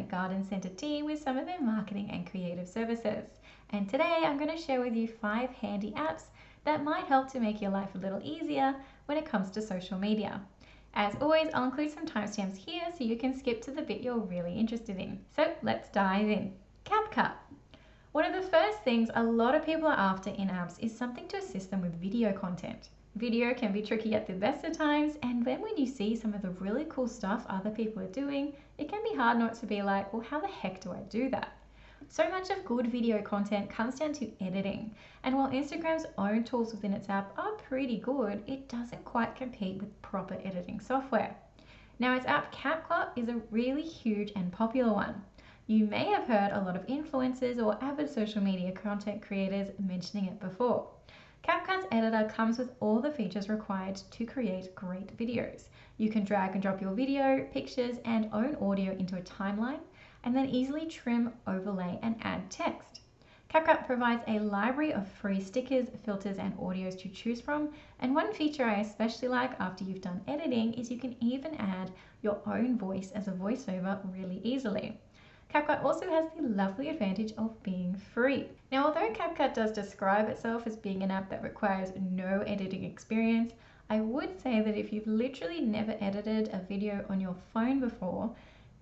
garden center tea with some of their marketing and creative services. And today I'm going to share with you 5 handy apps that might help to make your life a little easier when it comes to social media. As always, I'll include some timestamps here so you can skip to the bit you're really interested in. So let's dive in. Capcut. One of the first things a lot of people are after in apps is something to assist them with video content. Video can be tricky at the best of times, and then when you see some of the really cool stuff other people are doing, it can be hard not to be like, well, how the heck do I do that? So much of good video content comes down to editing, and while Instagram's own tools within its app are pretty good, it doesn't quite compete with proper editing software. Now, its app Capcut is a really huge and popular one. You may have heard a lot of influencers or avid social media content creators mentioning it before. Capcut's editor comes with all the features required to create great videos. You can drag and drop your video, pictures, and own audio into a timeline, and then easily trim, overlay, and add text. Capcut provides a library of free stickers, filters, and audios to choose from, and one feature I especially like after you've done editing is you can even add your own voice as a voiceover really easily. Capcut also has the lovely advantage of being free. Now, although Capcut does describe itself as being an app that requires no editing experience, I would say that if you've literally never edited a video on your phone before,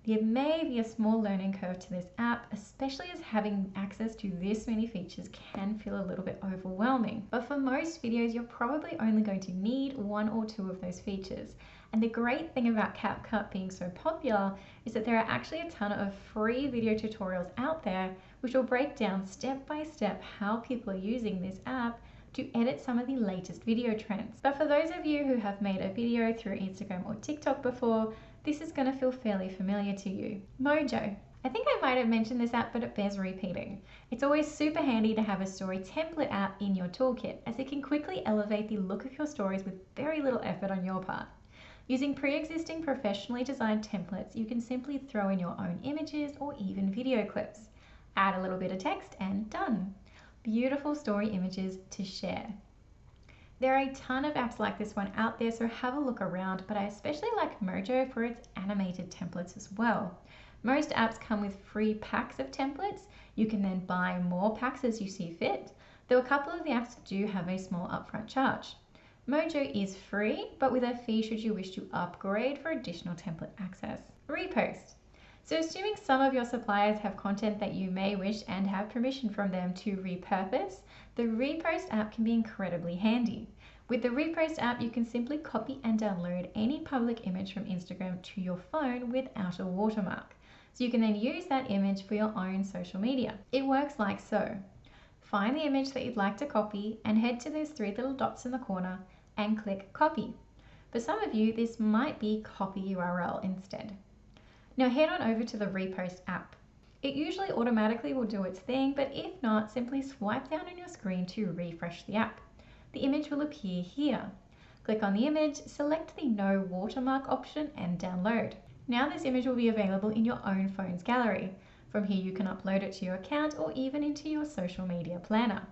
there may be a small learning curve to this app, especially as having access to this many features can feel a little bit overwhelming. But for most videos, you're probably only going to need 1 or 2 of those features. And the great thing about Capcut being so popular is that there are actually a ton of free video tutorials out there which will break down step by step how people are using this app to edit some of the latest video trends. But for those of you who have made a video through Instagram or TikTok before, this is going to feel fairly familiar to you. Mojo. I think I might have mentioned this app, but it bears repeating. It's always super handy to have a story template app in your toolkit, as it can quickly elevate the look of your stories with very little effort on your part. Using pre-existing professionally designed templates, you can simply throw in your own images or even video clips. Add a little bit of text and done. Beautiful story images to share. There are a ton of apps like this one out there, so have a look around, but I especially like Mojo for its animated templates as well. Most apps come with free packs of templates. You can then buy more packs as you see fit, though a couple of the apps do have a small upfront charge. Mojo is free, but with a fee should you wish to upgrade for additional template access. Repost. So assuming some of your suppliers have content that you may wish and have permission from them to repurpose, the Repost app can be incredibly handy. With the Repost app, you can simply copy and download any public image from Instagram to your phone without a watermark. So you can then use that image for your own social media. It works like so. Find the image that you'd like to copy and head to those 3 little dots in the corner and click copy. For some of you, this might be copy URL instead. Now head on over to the Repost app. It usually automatically will do its thing, but if not, simply swipe down on your screen to refresh the app. The image will appear here. Click on the image, select the no watermark option and download. Now this image will be available in your own phone's gallery. From here you can upload it to your account or even into your social media planner.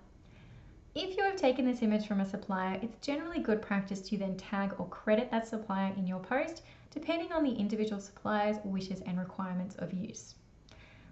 If you have taken this image from a supplier, it's generally good practice to then tag or credit that supplier in your post, depending on the individual supplier's wishes and requirements of use.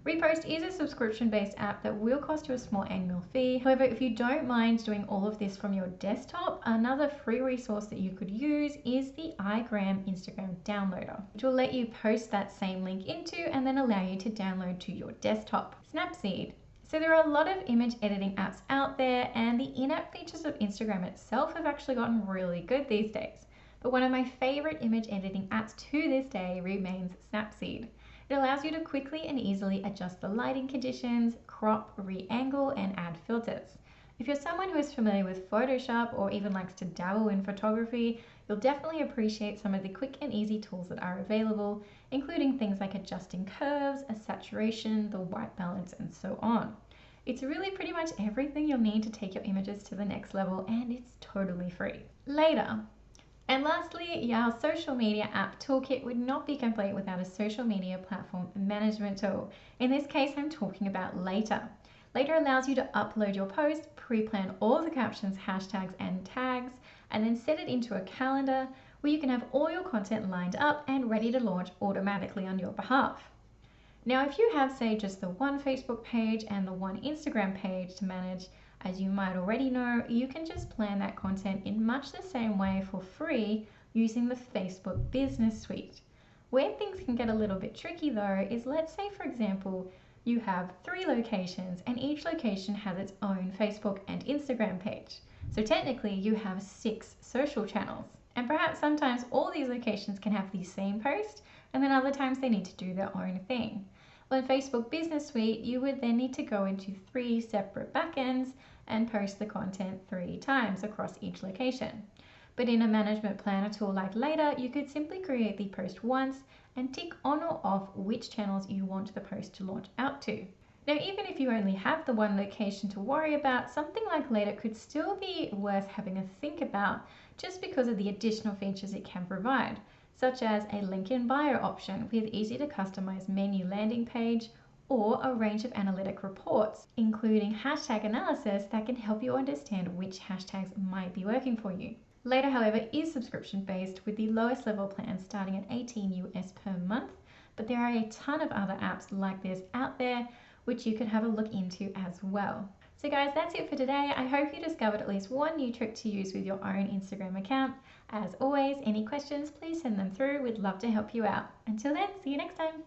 Repost is a subscription-based app that will cost you a small annual fee. However, if you don't mind doing all of this from your desktop, another free resource that you could use is the iGram Instagram downloader, which will let you post that same link into and then allow you to download to your desktop. Snapseed. So there are a lot of image editing apps out there, and the in-app features of Instagram itself have actually gotten really good these days. But one of my favorite image editing apps to this day remains Snapseed. It allows you to quickly and easily adjust the lighting conditions, crop, re-angle, and add filters. If you're someone who is familiar with Photoshop or even likes to dabble in photography, you'll definitely appreciate some of the quick and easy tools that are available, including things like adjusting curves, a saturation, the white balance, and so on. It's really pretty much everything you'll need to take your images to the next level, and it's totally free. Later. And lastly, our social media app toolkit would not be complete without a social media platform management tool. In this case, I'm talking about Later. Later allows you to upload your post, pre-plan all the captions, hashtags, and tags, and then set it into a calendar where you can have all your content lined up and ready to launch automatically on your behalf. Now, if you have, say, just the one Facebook page and the one Instagram page to manage, as you might already know, you can just plan that content in much the same way for free using the Facebook Business Suite. Where things can get a little bit tricky though is, let's say for example, you have 3 locations and each location has its own Facebook and Instagram page. So technically you have 6 social channels, and perhaps sometimes all these locations can have the same post and then other times they need to do their own thing. Well, in Facebook Business Suite, you would then need to go into 3 separate backends and post the content 3 times across each location. But in a management planner tool like Later, you could simply create the post once and tick on or off which channels you want the post to launch out to. Now, even if you only have the one location to worry about, something like Later could still be worth having a think about just because of the additional features it can provide, such as a link in bio option with easy to customize menu landing page, or a range of analytic reports, including hashtag analysis that can help you understand which hashtags might be working for you. Later, however, is subscription based with the lowest level plan starting at $18 per month, but there are a ton of other apps like this out there which you can have a look into as well. So guys, that's it for today. I hope you discovered at least one new trick to use with your own Instagram account. As always, any questions, please send them through. We'd love to help you out. Until then, see you next time.